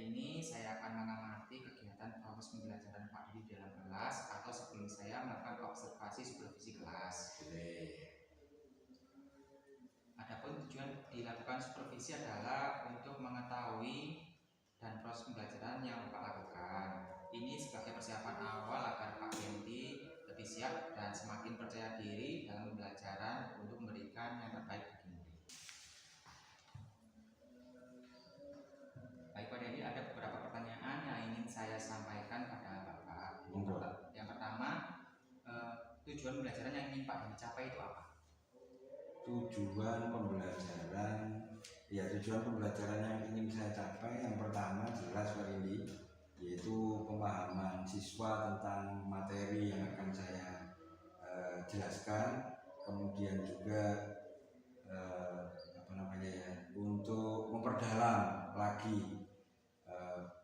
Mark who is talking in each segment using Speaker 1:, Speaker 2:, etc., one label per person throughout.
Speaker 1: ini saya akan mengamati kegiatan proses pembelajaran Pak Didi dalam kelas atau sebelum saya melakukan observasi supervisi kelas. Adapun tujuan dilakukan supervisi adalah untuk mengetahui dan proses pembelajaran yang Bapak lakukan. Ini sebagai persiapan awal agar Pak Dendi lebih siap dan semakin percaya diri dalam pembelajaran untuk memberikan yang terbaik bagi murid. Baik Pak Dendi, ada beberapa pertanyaan yang ingin saya sampaikan pada Bapak. Yang pertama, tujuan pembelajaran yang ingin Pak Dendi capai itu apa?
Speaker 2: Tujuan pembelajaran yang ingin saya capai yang pertama jelas Pak Indi, yaitu pemahaman siswa tentang materi yang akan saya jelaskan, kemudian juga untuk memperdalam lagi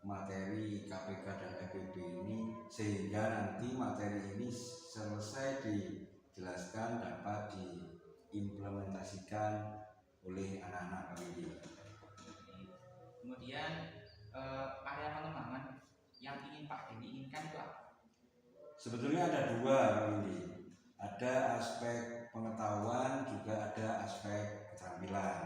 Speaker 2: materi KPK dan FEB ini sehingga nanti materi ini selesai dijelaskan dapat diimplementasikan oleh anak-anak kami.
Speaker 1: Kemudian area pengembangan yang ingin Pak Dendi inginkan itu apa?
Speaker 2: Sebetulnya ada dua ini. Ada aspek pengetahuan, juga ada aspek keterampilan.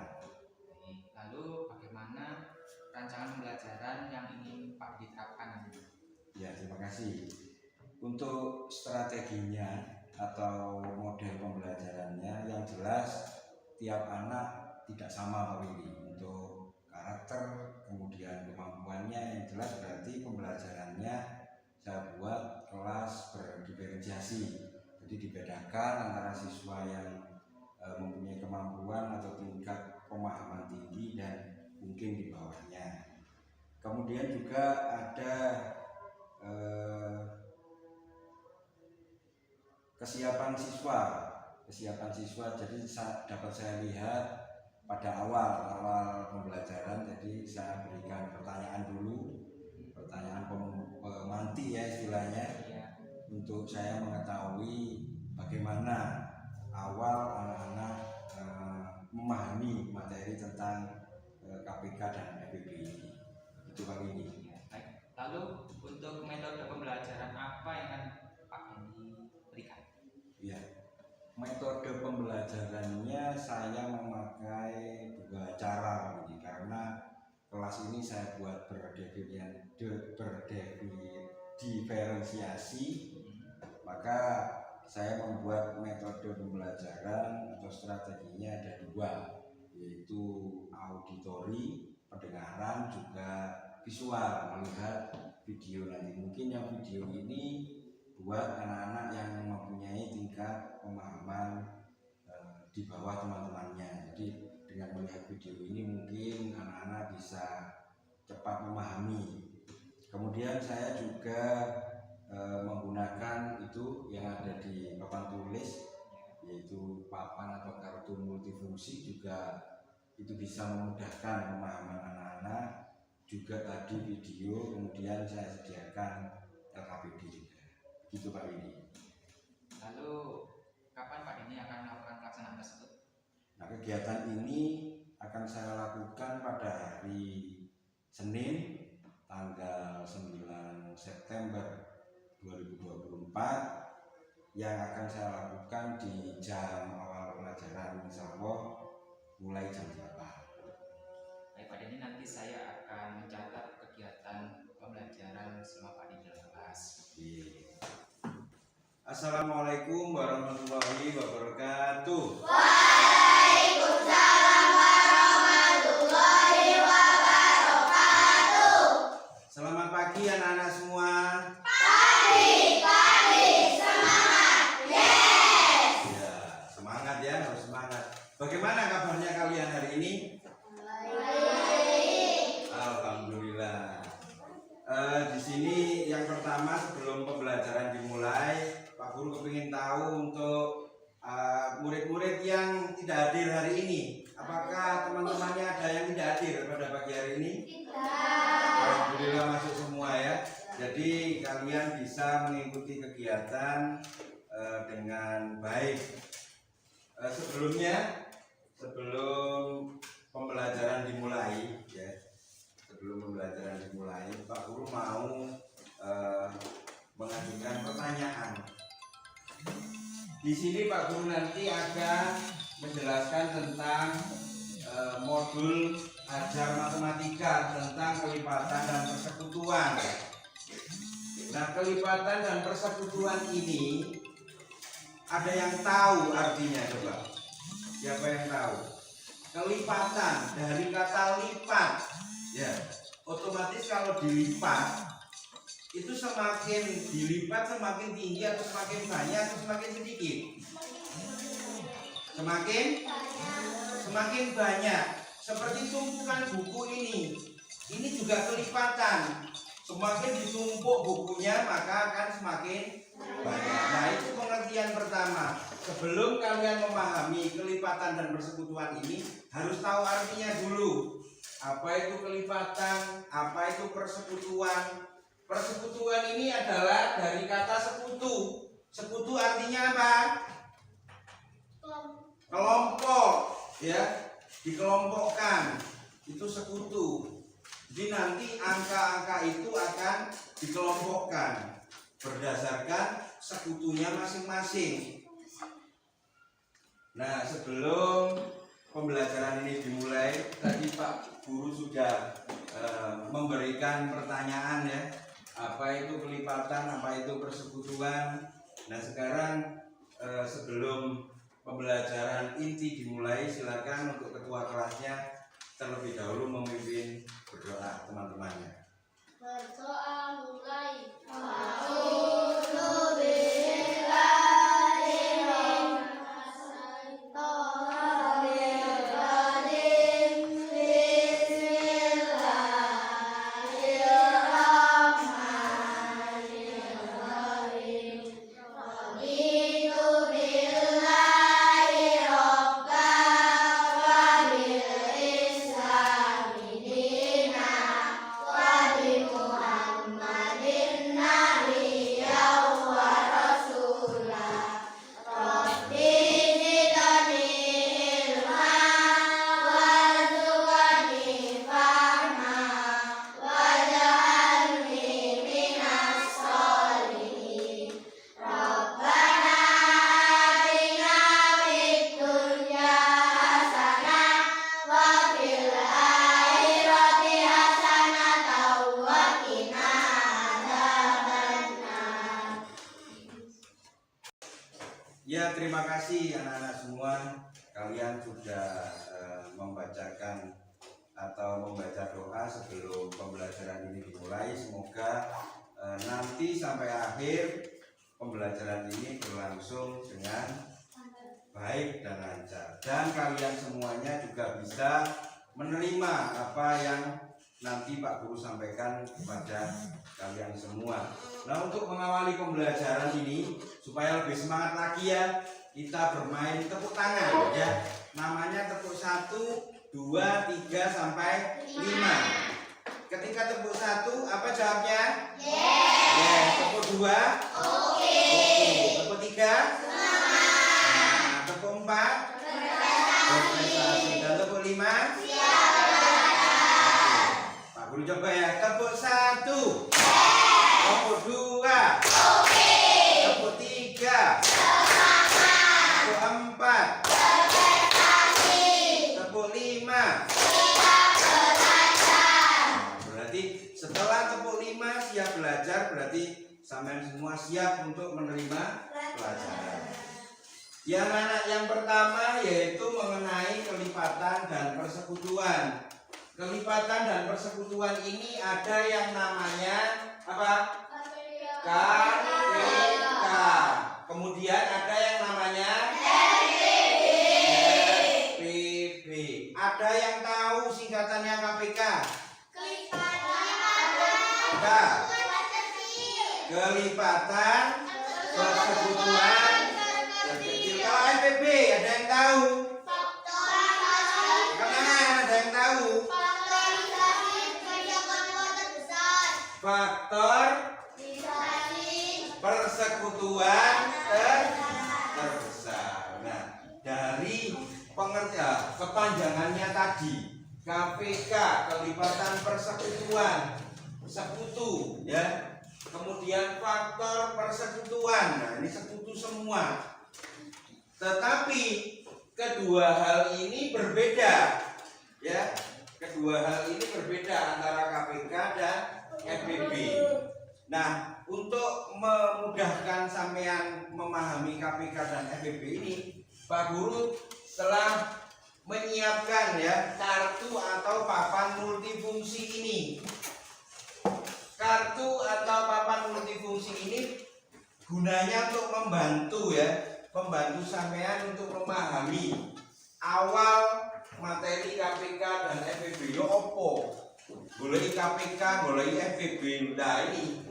Speaker 1: Lalu bagaimana rancangan pembelajaran yang ingin Pak diterapkan?
Speaker 2: Ya, terima kasih. Untuk strateginya atau model pembelajarannya yang jelas tiap anak tidak sama Pak Willy. Untuk karakter, kemudian kemampuannya yang jelas berarti pembelajarannya saya buat kelas berdiferensiasi. Jadi dibedakan antara siswa yang mempunyai kemampuan atau tingkat pemahaman tinggi dan mungkin di bawahnya. Kemudian juga ada kesiapan siswa. Jadi dapat saya lihat pada awal pembelajaran. Jadi saya berikan pertanyaan dulu, pertanyaan pemanti ya istilahnya, untuk saya mengetahui bagaimana awal anak-anak memahami materi tentang KPK dan FEB ini. Itu Pak ini.
Speaker 1: Baik. Lalu untuk metode pembelajaran apa yang akan Pak Dendi berikan?
Speaker 2: Ya, metode pembelajarannya saya memakai dua cara ini karena kelas ini saya buat berdiferensiasi, maka saya membuat metode pembelajaran atau strateginya ada dua, yaitu auditori, pendengaran, juga visual, melihat video nanti. Mungkin yang video ini buat anak-anak yang mempunyai tingkat pemahaman di bawah teman-temannya. Jadi dengan melihat video ini mungkin anak-anak bisa cepat memahami. Kemudian saya juga menggunakan itu yang ada di papan tulis, yaitu papan atau kartu multifungsi, juga itu bisa memudahkan pemahaman anak-anak. Juga tadi video, kemudian saya sediakan LKPD juga. Gitu Pak Windy.
Speaker 1: Lalu kapan Pak Dendi akan melakukan pelaksanaan tersebut?
Speaker 2: Nah, kegiatan ini akan saya lakukan pada hari Senin tanggal 9 September 2024 yang akan saya lakukan di jam awal pelajaran, insya Allah mulai jam 8.
Speaker 1: Baik Pak Dendi, nanti saya akan mencatat kegiatan pembelajaran selama Pak Dendi dalam kelas.
Speaker 2: Assalamualaikum warahmatullahi wabarakatuh.
Speaker 3: Waalaikumsalam warahmatullahi wabarakatuh.
Speaker 2: Selamat pagi anak-anak semua.
Speaker 3: Pagi, semangat, yes.
Speaker 2: Ya, semangat ya, harus semangat. Bagaimana kabarnya kalian hari ini?
Speaker 3: Baik.
Speaker 2: Alhamdulillah. Di sini yang pertama sebelum pembelajaran dimulai, Pak Guru kepingin tahu untuk murid-murid yang tidak hadir hari ini, apakah teman-temannya ada yang tidak hadir pada pagi hari ini?
Speaker 3: Tidak.
Speaker 2: Alhamdulillah masuk semua ya. Jadi kalian bisa mengikuti kegiatan dengan baik. Sebelum pembelajaran dimulai ya, sebelum pembelajaran dimulai dimulai, Pak Guru mau mengajukan pertanyaan. Di sini Pak Guru nanti akan menjelaskan tentang modul ajar matematika tentang kelipatan dan persekutuan. Nah, kelipatan dan persekutuan ini ada yang tahu artinya, coba? Siapa yang tahu? Kelipatan dari kata lipat, ya. Otomatis kalau dilipat itu semakin dilipat semakin tinggi atau semakin banyak atau semakin sedikit? Semakin banyak. Seperti tumpukan buku ini juga kelipatan. Semakin ditumpuk bukunya maka akan semakin banyak. Nah, itu pengertian pertama. Sebelum kalian memahami kelipatan dan persekutuan ini, harus tahu artinya dulu. Apa itu kelipatan? Apa itu persekutuan? Persekutuan ini adalah dari kata sekutu. Sekutu artinya apa? Kelompok, ya. Dikelompokkan. Itu sekutu. Jadi nanti angka-angka itu akan dikelompokkan berdasarkan sekutunya masing-masing. Nah, sebelum pembelajaran ini dimulai, tadi Pak Guru sudah memberikan pertanyaan, ya. Apa itu kelipatan, apa itu persekutuan. Nah, sekarang sebelum pembelajaran inti dimulai, silakan untuk ketua kelasnya terlebih dahulu memimpin berdoa teman-temannya.
Speaker 3: Berdoa mulai.
Speaker 2: Ya, terima kasih anak-anak semua. Kalian sudah membacakan atau membaca doa sebelum pembelajaran ini dimulai. Semoga nanti sampai akhir pembelajaran ini berlangsung dengan baik dan lancar. Dan kalian semuanya juga bisa menerima apa yang nanti Pak Guru sampaikan kepada kalian semua. Nah, untuk mengawali pembelajaran ini supaya lebih semangat lagi, ya, kita bermain tepuk tangan, ya. Namanya tepuk 1, 2, 3 sampai 5. Ketika tepuk 1 apa jawabnya? Yes. Tepuk 2? Oke. Tepuk 3? Nah, tepuk 4? Berprestasi. Dan tepuk 5? Pak Guru coba, ya. Tepuk 1. Tepuk 2. Oke. Tepuk 3. Tepuk 4. Berprestasi. Tepuk 5. Siap belajar. Berarti setelah tepuk 5 siap belajar, berarti sampean semua siap untuk menerima pelajaran. Yang pertama yaitu mengenai kelipatan dan persekutuan. Kelipatan dan persekutuan ini ada yang namanya apa? KPK. Kemudian ada yang namanya RPB. Ada yang tahu singkatannya KPK? Kelipatan, persekutuan, terkecil. Kalau RPB ada yang tahu? Ada yang tahu? Faktor persekutuan terbesar. Nah, dari pengertian kepanjangannya tadi, KPK, kelipatan persekutuan. sekutu ya. Kemudian faktor persekutuan. Nah, ini sekutu semua. Tetapi kedua hal ini berbeda ya. Kedua hal ini berbeda antara KPK dan FBB. Nah, untuk memudahkan sampean memahami KPK dan FBB ini, Pak Guru telah menyiapkan ya kartu atau papan multifungsi ini. Kartu atau papan multifungsi ini gunanya untuk membantu ya, membantu sampean untuk memahami awal materi KPK dan FBB. Yo opo? Golek KPK, golek FBB. Nah, ini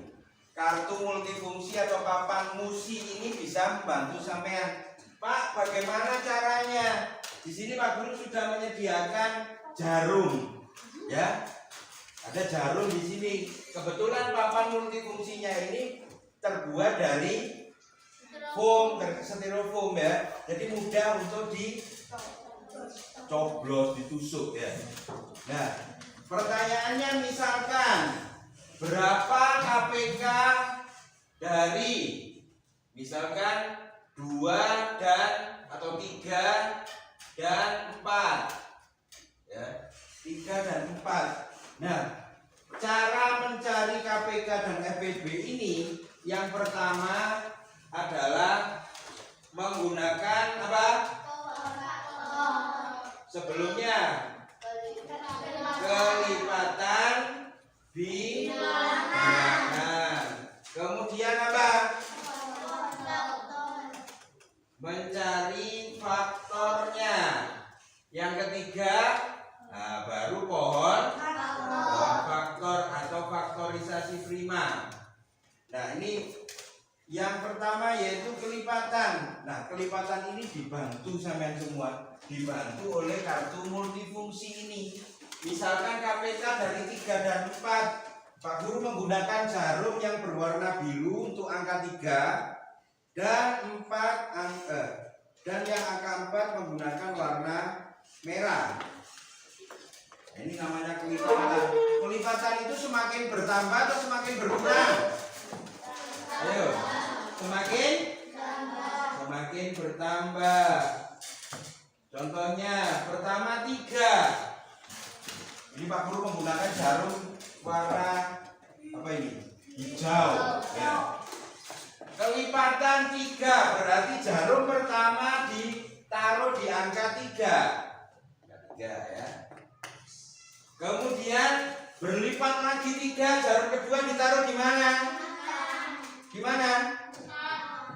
Speaker 2: kartu multifungsi atau papan musi ini bisa membantu sampean. Pak, bagaimana caranya? Di sini Pak Guru sudah menyediakan jarum, ya. Ada jarum di sini. Kebetulan papan multifungsinya ini terbuat dari foam, styrofoam ya. Jadi mudah untuk dicoblos, ditusuk ya. Nah, pertanyaannya misalkan berapa KPK dari misalkan 2 dan atau 3 dan 4 ya, 3 dan 4. Nah, cara mencari KPK dan FBB ini yang pertama adalah menggunakan apa? Sebelumnya kelipatan bilangan. Kemudian apa? Mencari faktornya. Yang ketiga, nah, baru pohon faktor atau faktorisasi prima. Nah, ini yang pertama yaitu kelipatan. Nah, kelipatan ini dibantu sampean semua, dibantu oleh kartu multifungsi ini. Misalkan KPK dari 3 dan 4, Pak Guru menggunakan jarum yang berwarna biru untuk angka 3 dan 4 angka, dan yang angka 4 menggunakan warna merah. Ini namanya kelipatan. Kelipatan itu semakin bertambah atau semakin berkurang? Ayo, semakin bertambah. Contohnya pertama 3. Ini Pak Guru menggunakan jarum warna apa ini? Hijau. Ya. Kelipatan 3 berarti jarum pertama ditaruh di angka 3. 3 ya. Kemudian berlipat lagi 3, jarum kedua ditaruh di mana? Di mana?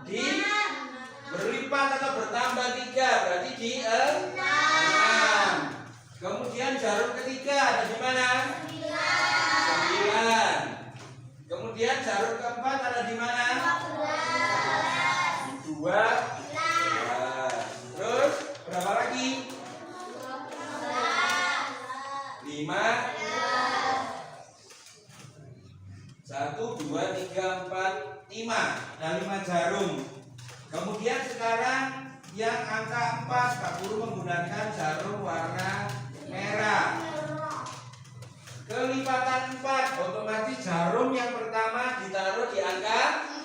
Speaker 2: Di berlipat atau bertambah 3, berarti di 6. Kemudian jarum ketiga ada di mana? 9. Kemudian jarum keempat ada di mana? 12. Terus berapa lagi? 5. 1, 2, 3, 4, 5. Nah, 5 jarum. Kemudian sekarang yang angka 4, Pak Guru menggunakan jarum warna merah. Kelipatan 4, otomatis jarum yang pertama ditaruh di angka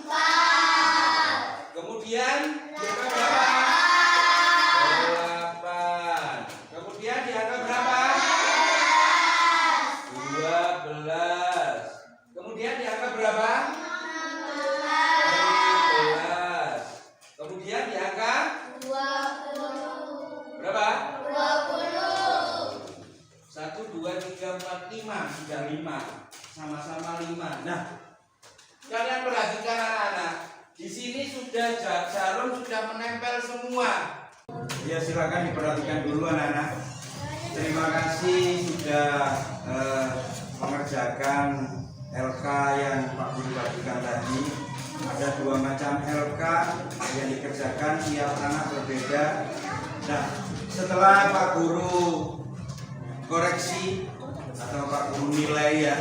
Speaker 2: 4. Kemudian di angka berapa? 8. Kemudian di angka berapa? 12. Kemudian di angka berapa? 16. Kemudian di angka 20. Berapa? 20. 1, 2, 3, 4, 5. Sudah 5. Sama-sama 5. Nah, kalian perhatikan anak-anak. Di sini sudah jarum sudah menempel semua. Ya, silakan diperhatikan dulu anak-anak. Terima kasih sudah mengerjakan LK yang Pak Guru bagikan tadi. Ada 2 macam LK yang dikerjakan, tiap anak berbeda. Nah, setelah Pak Guru koreksi atau Pak Guru nilai ya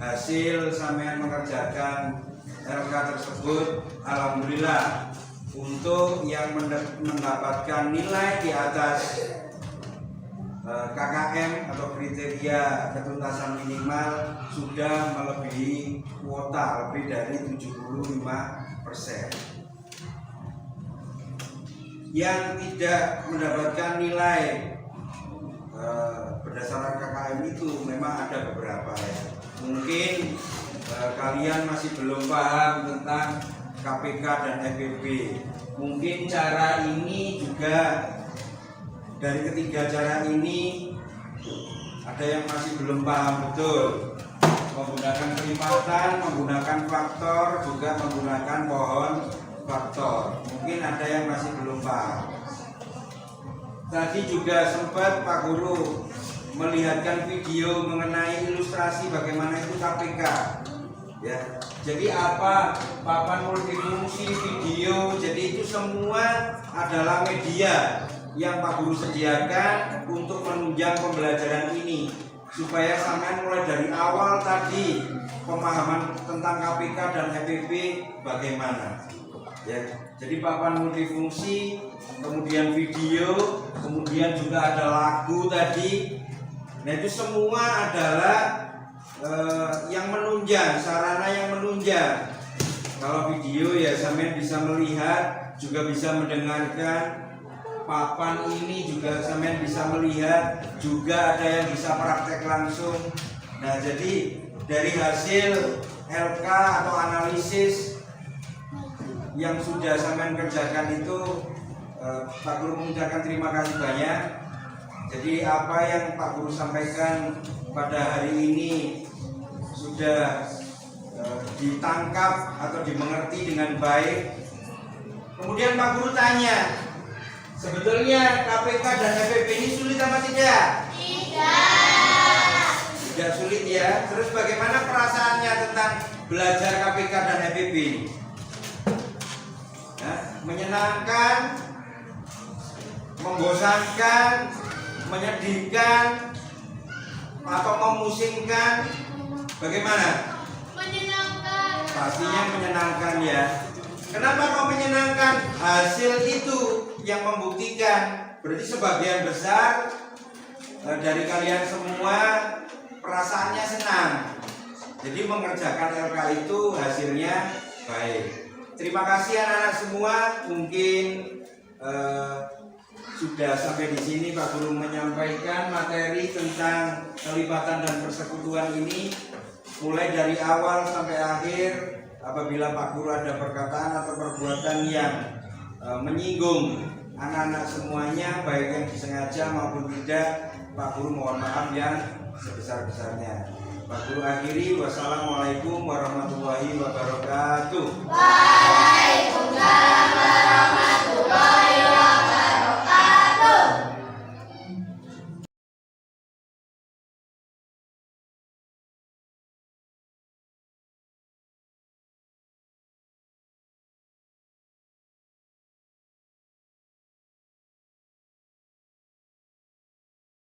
Speaker 2: hasil sampean mengerjakan LK tersebut, alhamdulillah untuk yang mendapatkan nilai di atas KKM atau kriteria ketuntasan minimal sudah melebihi kuota lebih dari 75%. Yang tidak mendapatkan nilai berdasarkan KKM itu memang ada beberapa ya. Mungkin kalian masih belum paham tentang KPK dan FPB. Mungkin cara ini juga, dari ketiga cara ini ada yang masih belum paham betul. Menggunakan kelipatan, menggunakan faktor, juga menggunakan pohon faktor. Mungkin ada yang masih belum paham. Tadi juga sempat Pak Guru melihatkan video mengenai ilustrasi bagaimana itu KPK. Ya, jadi apa papan multifungsi, video, jadi itu semua adalah media yang Pak Guru sediakan untuk menunjang pembelajaran ini, supaya sampean mulai dari awal tadi pemahaman tentang KPK dan FPB bagaimana. Ya, jadi papan multifungsi, kemudian video, kemudian juga ada lagu tadi. Nah itu semua adalah yang menunjang, sarana yang menunjang. Kalau video ya sampean bisa melihat, juga bisa mendengarkan. Papan ini juga sampean bisa melihat, juga ada yang bisa praktek langsung. Nah jadi dari hasil LK atau analisis yang sudah sampean kerjakan itu, Pak Guru mengucapkan terima kasih banyak. Jadi apa yang Pak Guru sampaikan pada hari ini sudah ditangkap atau dimengerti dengan baik. Kemudian Pak Guru tanya, sebetulnya KPK dan FPB ini sulit apa tidak? Tidak sulit ya. Terus bagaimana perasaannya tentang belajar KPK dan FPB? Nah, menyenangkan, membosankan, menyedihkan, atau memusingkan? Bagaimana?
Speaker 3: Menyenangkan.
Speaker 2: Pastinya menyenangkan ya. Kenapa kok menyenangkan? Hasil itu yang membuktikan. Berarti sebagian besar dari kalian semua perasaannya senang. Jadi mengerjakan LK itu hasilnya baik. Terima kasih anak-anak semua. Mungkin sudah sampai di sini Pak Guru menyampaikan materi tentang kelipatan dan persekutuan ini, mulai dari awal sampai akhir. Apabila Pak Guru ada perkataan atau perbuatan yang menyinggung anak-anak semuanya, baik yang disengaja maupun tidak, Pak Guru mohon maaf yang sebesar-besarnya. Pak Guru akhiri, wassalamualaikum warahmatullahi wabarakatuh.